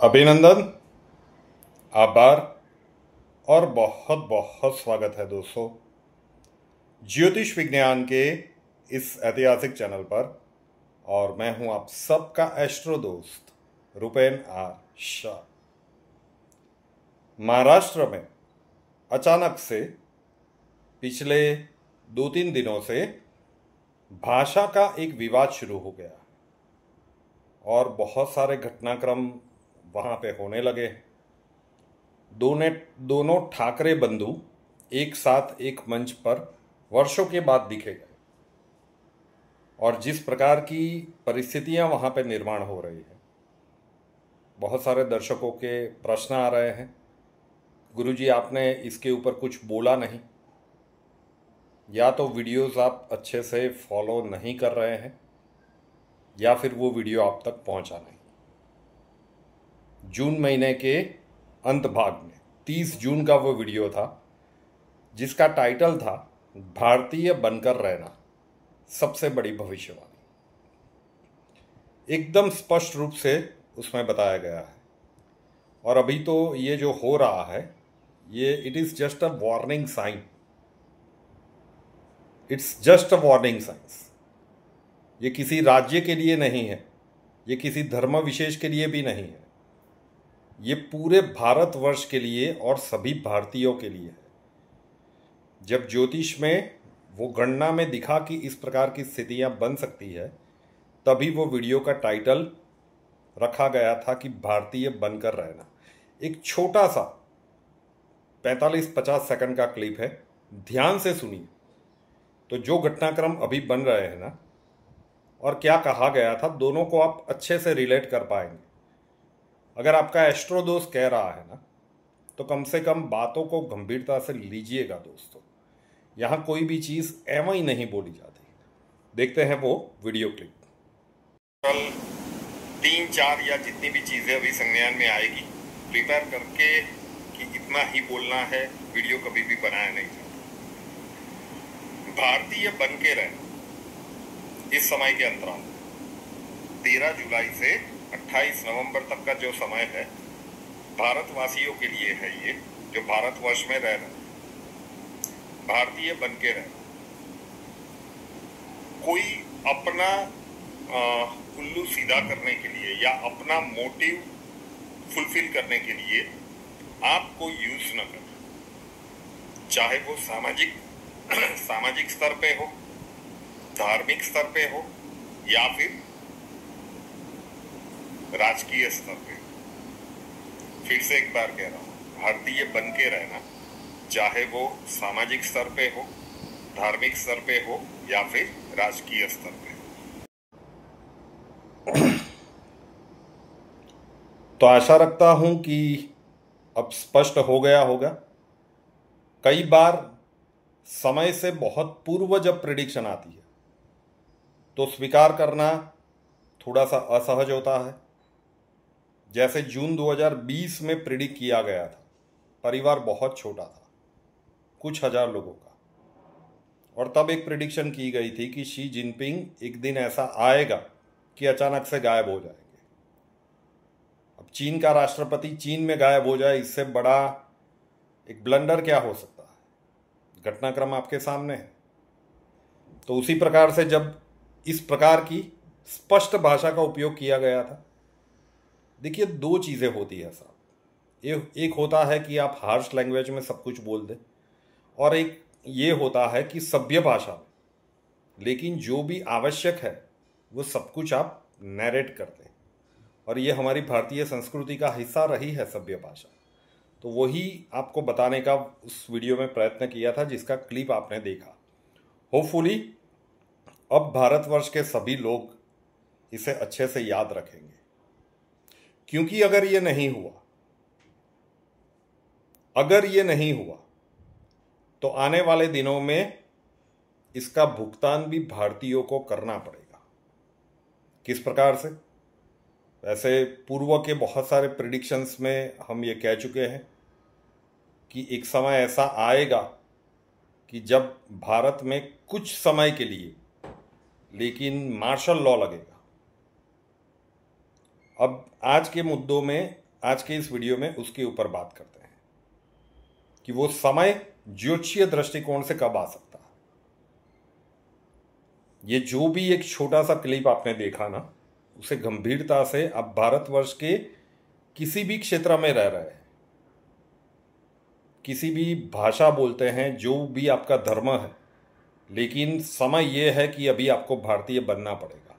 अभिनंदन, आभार और बहुत बहुत स्वागत है दोस्तों ज्योतिष विज्ञान के इस ऐतिहासिक चैनल पर। और मैं हूं आप सबका एस्ट्रो दोस्त रुपेन आर शाह। महाराष्ट्र में अचानक से पिछले 2-3 दिनों से भाषा का एक विवाद शुरू हो गया और बहुत सारे घटनाक्रम वहाँ पे होने लगे। दोनों ठाकरे बंधु एक साथ एक मंच पर वर्षों के बाद दिखे गए और जिस प्रकार की परिस्थितियां वहाँ पे निर्माण हो रही है, बहुत सारे दर्शकों के प्रश्न आ रहे हैं, गुरुजी आपने इसके ऊपर कुछ बोला नहीं, या तो वीडियोस आप अच्छे से फॉलो नहीं कर रहे हैं या फिर वो वीडियो आप तक पहुंचा नहीं। जून महीने के अंत भाग में 30 जून का वो वीडियो था जिसका टाइटल था भारतीय बनकर रहना, सबसे बड़ी भविष्यवाणी। एकदम स्पष्ट रूप से उसमें बताया गया है। और अभी तो ये जो हो रहा है ये it is just a warning sign, it's just a warning signs. ये किसी राज्य के लिए नहीं है, ये किसी धर्म विशेष के लिए भी नहीं है, ये पूरे भारतवर्ष के लिए और सभी भारतीयों के लिए है। जब ज्योतिष में वो गणना में दिखा कि इस प्रकार की स्थितियां बन सकती है, तभी वो वीडियो का टाइटल रखा गया था कि भारतीय बनकर रहना। एक छोटा सा 45-50 सेकंड का क्लिप है, ध्यान से सुनिए तो जो घटनाक्रम अभी बन रहे हैं ना और क्या कहा गया था, दोनों को आप अच्छे से रिलेट कर पाएंगे। अगर आपका एस्ट्रो दोस्त कह रहा है ना, तो कम से कम बातों को गंभीरता से लीजिएगा दोस्तों। यहाँ कोई भी चीज़ एवं ही नहीं बोली जाती। देखते हैं वो वीडियो क्लिप। कल 3-4 या जितनी भी चीज़ें अभी संज्ञान में आएगी, प्रिपेयर करके कि इतना ही बोलना है, वीडियो कभी भी बनाया नहीं जाता। भारतीय बन के रहना इस समय के अंतराल 13 जुलाई से 28 नवंबर तक का जो समय है, भारतवासियों के लिए है। ये जो भारतवर्ष में रह रहे, भारतीय बन के रह, कोई अपना उल्लू सीधा करने के लिए या अपना मोटिव फुलफिल करने के लिए आपको यूज न कर, चाहे वो सामाजिक स्तर पे हो, धार्मिक स्तर पे हो या फिर राजकीय स्तर पे। फिर से एक बार कह रहा हूं, भारतीय बन के रहना, चाहे वो सामाजिक स्तर पे हो, धार्मिक स्तर पे हो या फिर राजकीय स्तर पे हो। तो आशा रखता हूं कि अब स्पष्ट हो गया होगा। कई बार समय से बहुत पूर्व जब प्रेडिक्शन आती है तो स्वीकार करना थोड़ा सा असहज होता है। जैसे जून 2020 में प्रिडिक्ट किया गया था, परिवार बहुत छोटा था, कुछ हजार लोगों का, और तब एक प्रिडिक्शन की गई थी कि शी जिनपिंग एक दिन ऐसा आएगा कि अचानक से गायब हो जाएंगे। अब चीन का राष्ट्रपति चीन में गायब हो जाए, इससे बड़ा एक ब्लंडर क्या हो सकता है? घटनाक्रम आपके सामने है। तो उसी प्रकार से जब इस प्रकार की स्पष्ट भाषा का उपयोग किया गया था, देखिए 2 चीज़ें होती है साहब। एक होता है कि आप हार्श लैंग्वेज में सब कुछ बोल दें, और एक ये होता है कि सभ्य भाषा में, लेकिन जो भी आवश्यक है वो सब कुछ आप नैरेट कर दें। और ये हमारी भारतीय संस्कृति का हिस्सा रही है सभ्य भाषा। तो वही आपको बताने का उस वीडियो में प्रयत्न किया था जिसका क्लिप आपने देखा। होपफुली अब भारतवर्ष के सभी लोग इसे अच्छे से याद रखेंगे, क्योंकि अगर ये नहीं हुआ तो आने वाले दिनों में इसका भुगतान भी भारतीयों को करना पड़ेगा। किस प्रकार से? वैसे पूर्व के बहुत सारे प्रेडिक्शंस में हम ये कह चुके हैं कि एक समय ऐसा आएगा कि जब भारत में कुछ समय के लिए लेकिन मार्शल लॉ लगेगा। अब आज के मुद्दों में आज के इस वीडियो में उसके ऊपर बात करते हैं कि वो समय ज्योतिषीय दृष्टिकोण से कब आ सकता है। ये जो भी एक छोटा सा क्लिप आपने देखा ना, उसे गंभीरता से आप भारतवर्ष के किसी भी क्षेत्र में रह रहे हैं, किसी भी भाषा बोलते हैं, जो भी आपका धर्म है, लेकिन समय ये है कि अभी आपको भारतीय बनना पड़ेगा।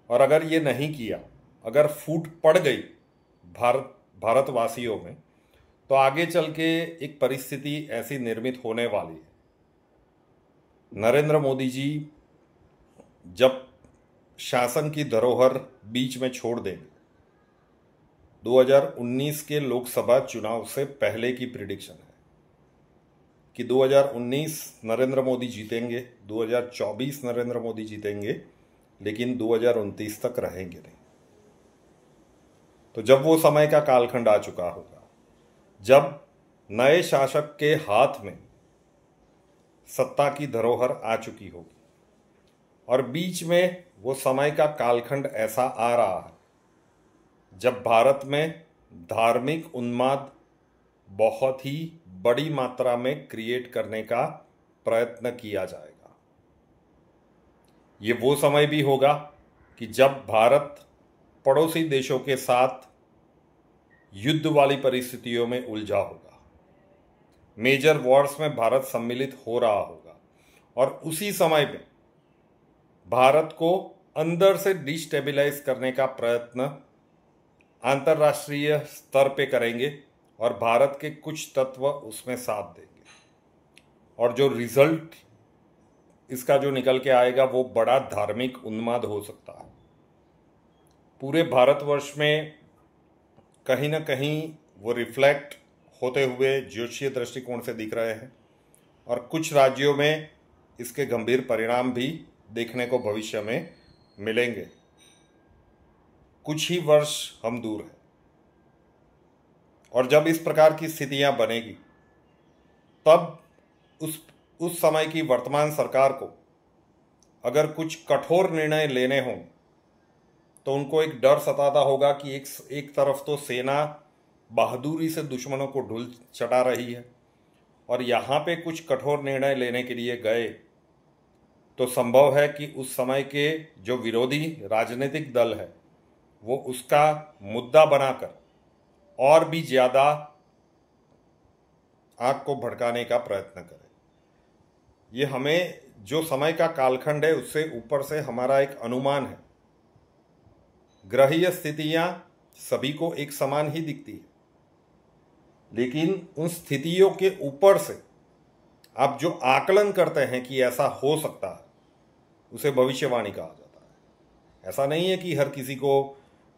और अगर ये नहीं किया, अगर फूट पड़ गई भारतवासियों में, तो आगे चल के एक परिस्थिति ऐसी निर्मित होने वाली है। नरेंद्र मोदी जी जब शासन की धरोहर बीच में छोड़ देंगे, 2019 के लोकसभा चुनाव से पहले की प्रिडिक्शन है कि 2019 नरेंद्र मोदी जीतेंगे, 2024 नरेंद्र मोदी जीतेंगे, लेकिन 2029 तक रहेंगे नहीं। तो जब वो समय का कालखंड आ चुका होगा, जब नए शासक के हाथ में सत्ता की धरोहर आ चुकी होगी, और बीच में वो समय का कालखंड ऐसा आ रहा है जब भारत में धार्मिक उन्माद बहुत ही बड़ी मात्रा में क्रिएट करने का प्रयत्न किया जाएगा। ये वो समय भी होगा कि जब भारत पड़ोसी देशों के साथ युद्ध वाली परिस्थितियों में उलझा होगा, मेजर वॉर्स में भारत सम्मिलित हो रहा होगा, और उसी समय पे भारत को अंदर से डिस्टेबलाइज करने का प्रयत्न अंतर्राष्ट्रीय स्तर पे करेंगे, और भारत के कुछ तत्व उसमें साथ देंगे, और जो रिजल्ट इसका जो निकल के आएगा वो बड़ा धार्मिक उन्माद हो सकता है। पूरे भारतवर्ष में कहीं ना कहीं वो रिफ्लेक्ट होते हुए ज्योतिषीय दृष्टिकोण से दिख रहे हैं, और कुछ राज्यों में इसके गंभीर परिणाम भी देखने को भविष्य में मिलेंगे। कुछ ही वर्ष हम दूर हैं, और जब इस प्रकार की स्थितियां बनेगी, तब उस समय की वर्तमान सरकार को अगर कुछ कठोर निर्णय लेने हों, तो उनको एक डर सताता होगा कि एक तरफ तो सेना बहादुरी से दुश्मनों को ढूल चटा रही है, और यहाँ पे कुछ कठोर निर्णय लेने के लिए गए तो संभव है कि उस समय के जो विरोधी राजनीतिक दल है वो उसका मुद्दा बनाकर और भी ज़्यादा आग को भड़काने का प्रयत्न करें। ये हमें जो समय का कालखंड है उससे ऊपर से हमारा एक अनुमान है। ग्रहीय स्थितियां सभी को एक समान ही दिखती है, लेकिन उन स्थितियों के ऊपर से आप जो आकलन करते हैं कि ऐसा हो सकता है, उसे भविष्यवाणी कहा जाता है। ऐसा नहीं है कि हर किसी को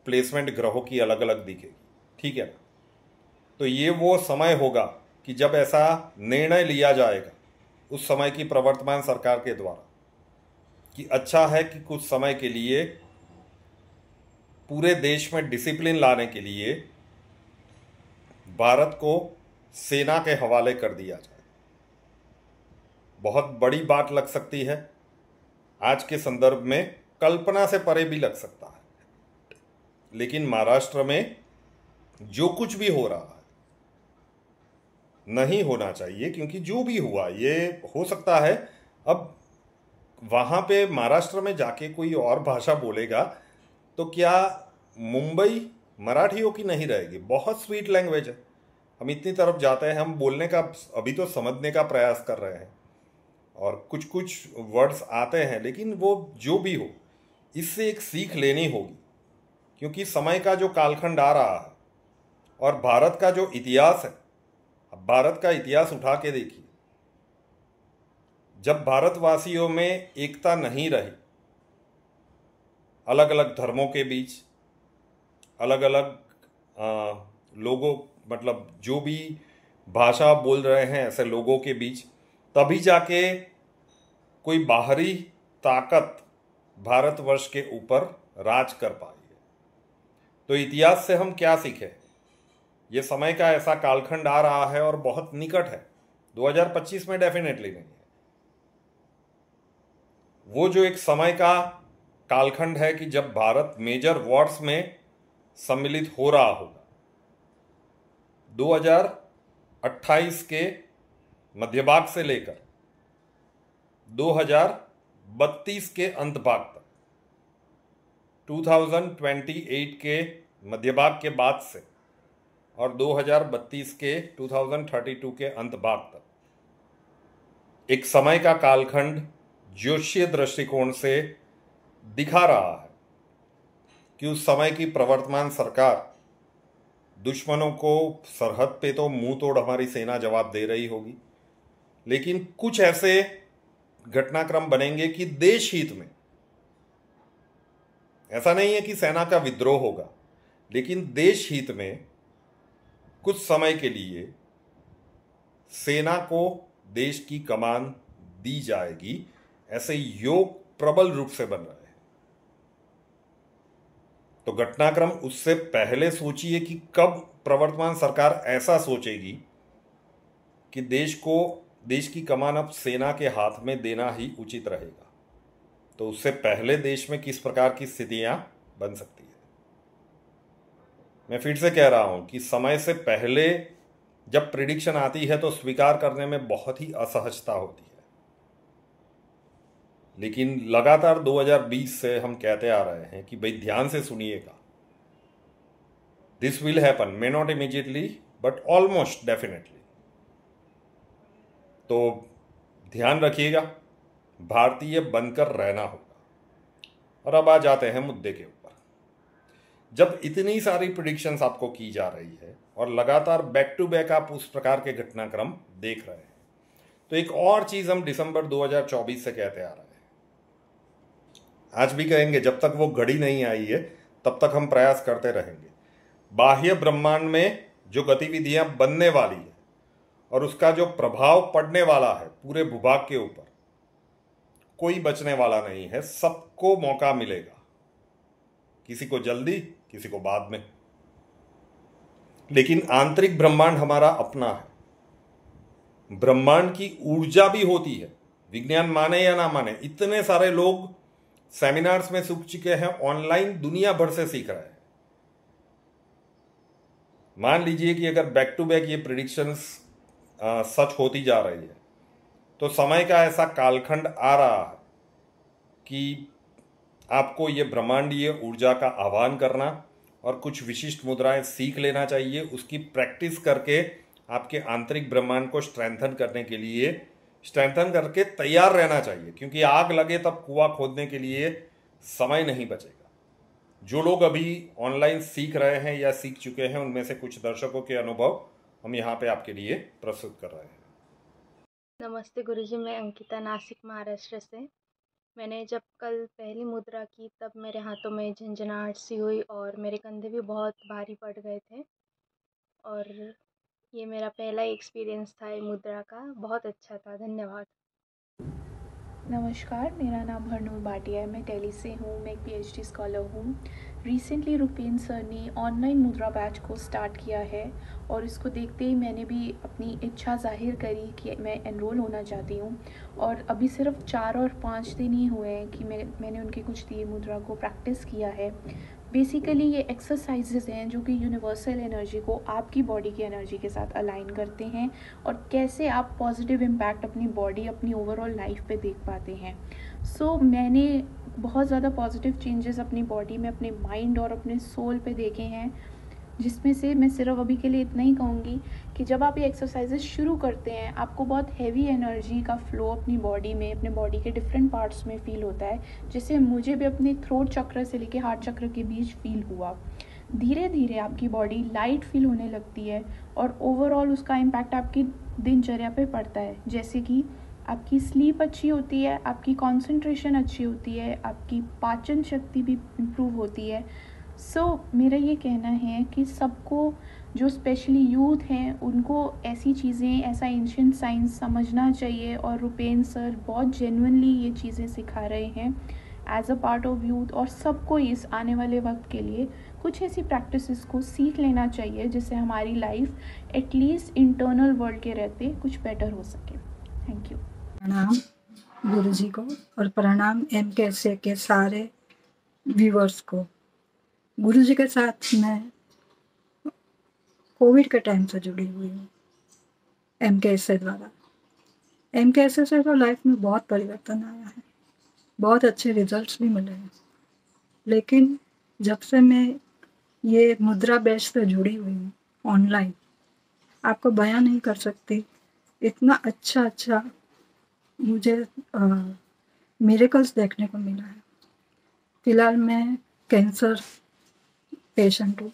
प्लेसमेंट ग्रहों की अलग अलग दिखेगी, ठीक है ना। तो ये वो समय होगा कि जब ऐसा निर्णय लिया जाएगा उस समय की प्रवर्तमान सरकार के द्वारा कि अच्छा है कि कुछ समय के लिए पूरे देश में डिसिप्लिन लाने के लिए भारत को सेना के हवाले कर दिया जाए। बहुत बड़ी बात लग सकती है, आज के संदर्भ में कल्पना से परे भी लग सकता है, लेकिन महाराष्ट्र में जो कुछ भी हो रहा है नहीं होना चाहिए, क्योंकि जो भी हुआ ये हो सकता है। अब वहाँ पे महाराष्ट्र में जाके कोई और भाषा बोलेगा तो क्या मुंबई मराठियों की नहीं रहेगी? बहुत स्वीट लैंग्वेज है, हम इतनी तरफ जाते हैं, हम बोलने का अभी तो समझने का प्रयास कर रहे हैं और कुछ कुछ वर्ड्स आते हैं, लेकिन वो जो भी हो इससे एक सीख लेनी होगी, क्योंकि समय का जो कालखंड आ रहा है और भारत का जो इतिहास है, अब भारत का इतिहास उठा के देखिए, जब भारतवासियों में एकता नहीं रही, अलग अलग धर्मों के बीच, अलग अलग लोगों, मतलब जो भी भाषा बोल रहे हैं ऐसे लोगों के बीच, तभी जाके कोई बाहरी ताकत भारतवर्ष के ऊपर राज कर पाई है। तो इतिहास से हम क्या सीखें? ये समय का ऐसा कालखंड आ रहा है और बहुत निकट है, 2025 में डेफिनेटली नहीं है। वो जो एक समय का कालखंड है कि जब भारत मेजर वॉर्स में सम्मिलित हो रहा होगा, 2028 के मध्य भाग से लेकर 2032 के अंत भाग तक, 2028 के मध्य भाग के बाद से और 2032 के 2032 के अंत भाग तक एक समय का कालखंड ज्योतिषीय दृष्टिकोण से दिखा रहा है कि उस समय की प्रवर्तमान सरकार दुश्मनों को सरहद पे तो मुंह तोड़ हमारी सेना जवाब दे रही होगी, लेकिन कुछ ऐसे घटनाक्रम बनेंगे कि देश हित में, ऐसा नहीं है कि सेना का विद्रोह होगा, लेकिन देश हित में कुछ समय के लिए सेना को देश की कमान दी जाएगी, ऐसे योग प्रबल रूप से बन रहे हैं। तो घटनाक्रम उससे पहले सोचिए कि कब प्रवर्तमान सरकार ऐसा सोचेगी कि देश की कमान अब सेना के हाथ में देना ही उचित रहेगा, तो उससे पहले देश में किस प्रकार की स्थितियां बन सकती है। मैं फिर से कह रहा हूं कि समय से पहले जब प्रिडिक्शन आती है तो स्वीकार करने में बहुत ही असहजता होती है, लेकिन लगातार 2020 से हम कहते आ रहे हैं कि भाई ध्यान से सुनिएगा, this will happen, may not immediately but almost definitely. तो ध्यान रखिएगा, भारतीय बनकर रहना होगा। और अब आ जाते हैं मुद्दे के ऊपर। जब इतनी सारी प्रिडिक्शंस आपको की जा रही है और लगातार बैक टू बैक आप उस प्रकार के घटनाक्रम देख रहे हैं, तो एक और चीज हम दिसंबर 2024 से कहते आ रहे हैं, आज भी कहेंगे, जब तक वो घड़ी नहीं आई है तब तक हम प्रयास करते रहेंगे। बाह्य ब्रह्मांड में जो गतिविधियां बनने वाली है और उसका जो प्रभाव पड़ने वाला है पूरे भूभाग के ऊपर, कोई बचने वाला नहीं है, सबको मौका मिलेगा, किसी को जल्दी, किसी को बाद में, लेकिन आंतरिक ब्रह्मांड हमारा अपना है। ब्रह्मांड की ऊर्जा भी होती है, विज्ञान माने या ना माने। इतने सारे लोग सेमिनार्स में सीख चुके हैं, ऑनलाइन दुनिया भर से सीख रहे हैं। मान लीजिए कि अगर बैक टू बैक ये प्रिडिक्शंस सच होती जा रही है, तो समय का ऐसा कालखंड आ रहा है कि आपको ये ब्रह्मांडीय ऊर्जा का आह्वान करना और कुछ विशिष्ट मुद्राएं सीख लेना चाहिए, उसकी प्रैक्टिस करके आपके आंतरिक ब्रह्मांड को स्ट्रेंथन करने के लिए, स्ट्रेंथन करके तैयार रहना चाहिए, क्योंकि आग लगे तब कुआं खोदने के लिए समय नहीं बचेगा। जो लोग अभी ऑनलाइन सीख रहे हैं या सीख चुके हैं, उनमें से कुछ दर्शकों के अनुभव हम यहाँ पे आपके लिए प्रस्तुत कर रहे हैं। नमस्ते गुरुजी, मैं अंकिता, नासिक महाराष्ट्र से। मैंने जब कल पहली मुद्रा की तब मेरे हाथों में झंझनाहट सी हुई और मेरे कंधे भी बहुत भारी पड़ गए थे, और ये मेरा पहला एक्सपीरियंस था ये मुद्रा का। बहुत अच्छा था, धन्यवाद। नमस्कार, मेरा नाम हरनूर भाटिया है। मैं दिल्ली से हूँ। मैं एक पीएचडी स्कॉलर हूँ। रिसेंटली रुपेन सर ने ऑनलाइन मुद्रा बैच को स्टार्ट किया है और इसको देखते ही मैंने भी अपनी इच्छा जाहिर करी कि मैं एनरोल होना चाहती हूँ। और अभी सिर्फ 4 और 5 दिन ही हुए हैं कि मैंने उनके कुछ दिए मुद्रा को प्रैक्टिस किया है। बेसिकली ये एक्सरसाइजेज हैं जो कि यूनिवर्सल एनर्जी को आपकी बॉडी की एनर्जी के साथ अलाइन करते हैं और कैसे आप पॉजिटिव इम्पैक्ट अपनी बॉडी, अपनी ओवरऑल लाइफ पे देख पाते हैं। सो मैंने बहुत ज़्यादा पॉजिटिव चेंजेस अपनी बॉडी में, अपने माइंड और अपने सोल पे देखे हैं, जिसमें से मैं सिर्फ अभी के लिए इतना ही कहूँगी कि जब आप ये एक्सरसाइजेज शुरू करते हैं, आपको बहुत हैवी एनर्जी का फ्लो अपनी बॉडी में, अपने बॉडी के डिफरेंट पार्ट्स में फ़ील होता है, जिससे मुझे भी अपने थ्रोट चक्र से लेके हार्ट चक्र के बीच फील हुआ। धीरे धीरे आपकी बॉडी लाइट फील होने लगती है और ओवरऑल उसका इम्पैक्ट आपकी दिनचर्या पे पड़ता है, जैसे कि आपकी स्लीप अच्छी होती है, आपकी कंसंट्रेशन अच्छी होती है, आपकी पाचन शक्ति भी इम्प्रूव होती है। मेरा ये कहना है कि सबको, जो स्पेशली यूथ हैं, उनको ऐसी चीज़ें, ऐसा एंशिएंट साइंस समझना चाहिए और रुपेन सर बहुत जेन्युइनली ये चीज़ें सिखा रहे हैं as a part of youth. और सबको इस आने वाले वक्त के लिए कुछ ऐसी प्रैक्टिसेस को सीख लेना चाहिए जिससे हमारी लाइफ एटलीस्ट इंटरनल वर्ल्ड के रहते कुछ बेटर हो सके। Thank you. प्रणाम गुरुजी को और प्रणाम MKSA के सारे व्यूअर्स को। गुरुजी के साथ मैं कोविड के टाइम से जुड़ी हुई हूँ MKSA द्वारा। MKSA से तो लाइफ में बहुत परिवर्तन आया है, बहुत अच्छे रिजल्ट्स भी मिले हैं। लेकिन जब से मैं ये मुद्रा बैच से जुड़ी हुई हूँ ऑनलाइन, आपको बयान नहीं कर सकती इतना अच्छा मुझे मिरेकल्स देखने को मिला है। फिलहाल मैं कैंसर पेशेंट हूँ।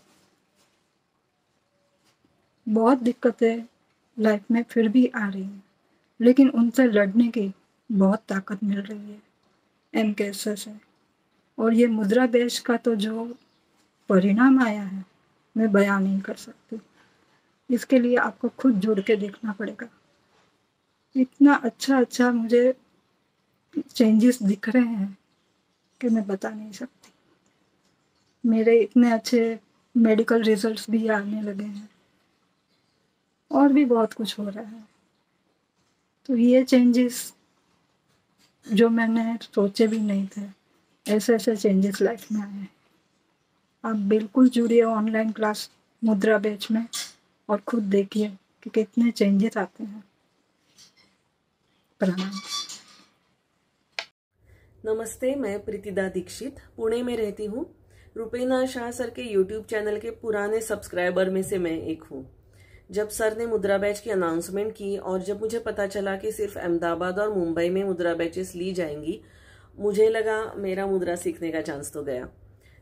बहुत दिक्कतें लाइफ में फिर भी आ रही हैं, लेकिन उनसे लड़ने की बहुत ताकत मिल रही है MKSA से। और ये मुद्रा बैच का तो जो परिणाम आया है मैं बयान नहीं कर सकती। इसके लिए आपको खुद जुड़ के देखना पड़ेगा। इतना अच्छा मुझे चेंजेस दिख रहे हैं कि मैं बता नहीं सकती। मेरे इतने अच्छे मेडिकल रिजल्ट्स भी आने लगे हैं और भी बहुत कुछ हो रहा है। तो ये चेंजेस जो मैंने सोचे भी नहीं थे, ऐसे चेंजेस लाइफ में आए हैं। आप बिल्कुल जुड़िए ऑनलाइन क्लास मुद्रा बैच में और खुद देखिए कि कितने चेंजेस आते हैं। प्रणाम। नमस्ते, मैं प्रीतिदा दीक्षित पुणे में रहती हूँ। रुपेना शाह सर के YouTube चैनल के पुराने सब्सक्राइबर में से मैं एक हूँ। जब सर ने मुद्रा बैच की अनाउंसमेंट की और जब मुझे पता चला कि सिर्फ अहमदाबाद और मुंबई में मुद्रा बैचेस ली जाएंगी, मुझे लगा मेरा मुद्रा सीखने का चांस तो गया।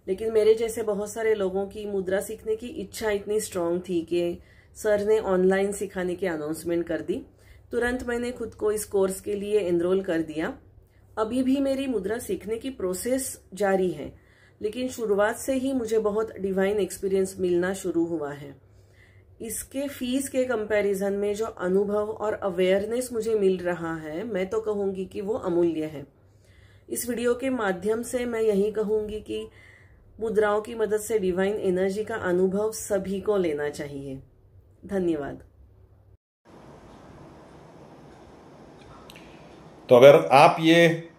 लेकिन मेरे जैसे बहुत सारे लोगों की मुद्रा सीखने की इच्छा इतनी स्ट्रांग थी कि सर ने ऑनलाइन सिखाने की अनाउंसमेंट कर दी। तुरंत मैंने खुद को इस कोर्स के लिए एनरोल कर दिया। अभी भी मेरी मुद्रा सीखने की प्रोसेस जारी है, लेकिन शुरुआत से ही मुझे बहुत डिवाइन एक्सपीरियंस मिलना शुरू हुआ है। इसके फीस के कंपैरिजन में जो अनुभव और अवेयरनेस मुझे मिल रहा है, मैं तो कहूंगी कि वो अमूल्य है। इस वीडियो के माध्यम से मैं यही कहूंगी कि मुद्राओं की मदद से डिवाइन एनर्जी का अनुभव सभी को लेना चाहिए। धन्यवाद। तो अगर आप ये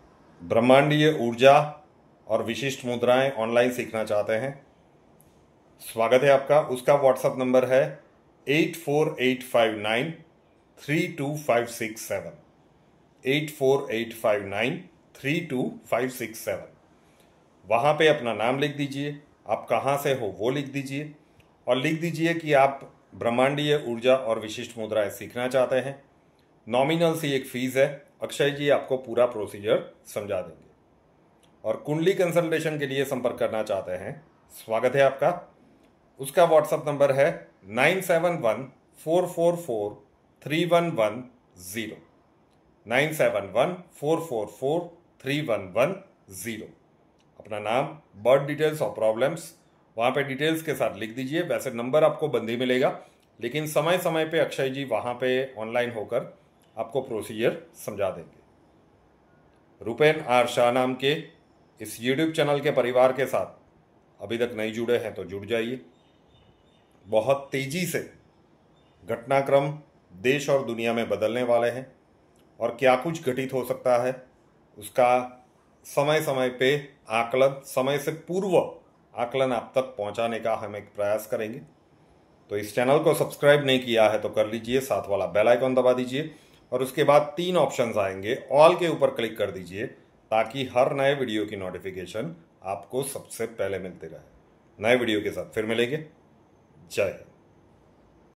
ब्रह्मांडीय ऊर्जा और विशिष्ट मुद्राएं ऑनलाइन सीखना चाहते हैं, स्वागत है आपका। उसका व्हाट्सएप नंबर है 8485932567 8485932567। वहाँ पे अपना नाम लिख दीजिए, आप कहाँ से हो वो लिख दीजिए और लिख दीजिए कि आप ब्रह्मांडीय ऊर्जा और विशिष्ट मुद्राएं सीखना चाहते हैं। नॉमिनल सी एक फीस है। अक्षय जी आपको पूरा प्रोसीजर समझा देंगे। और कुंडली कंसल्टेशन के लिए संपर्क करना चाहते हैं, स्वागत है आपका। उसका व्हाट्सएप नंबर है 9714443110 9714443110। अपना नाम, बर्थ डिटेल्स और प्रॉब्लम्स वहाँ पे डिटेल्स के साथ लिख दीजिए। वैसे नंबर आपको बंद ही मिलेगा, लेकिन समय समय पे अक्षय जी वहाँ पे ऑनलाइन होकर आपको प्रोसीजर समझा देंगे। रुपेन आर शाह नाम के इस YouTube चैनल के परिवार के साथ अभी तक नहीं जुड़े हैं तो जुड़ जाइए। बहुत तेजी से घटनाक्रम देश और दुनिया में बदलने वाले हैं और क्या कुछ घटित हो सकता है उसका समय समय पे आकलन, समय से पूर्व आकलन आप तक पहुंचाने का हम एक प्रयास करेंगे। तो इस चैनल को सब्सक्राइब नहीं किया है तो कर लीजिए, साथ वाला बेल आइकॉन दबा दीजिए और उसके बाद 3 ऑप्शंस आएंगे, ऑल के ऊपर क्लिक कर दीजिए ताकि हर नए वीडियो की नोटिफिकेशन आपको सबसे पहले मिलती रहे। नए वीडियो के साथ फिर मिलेंगे। जय हिंद।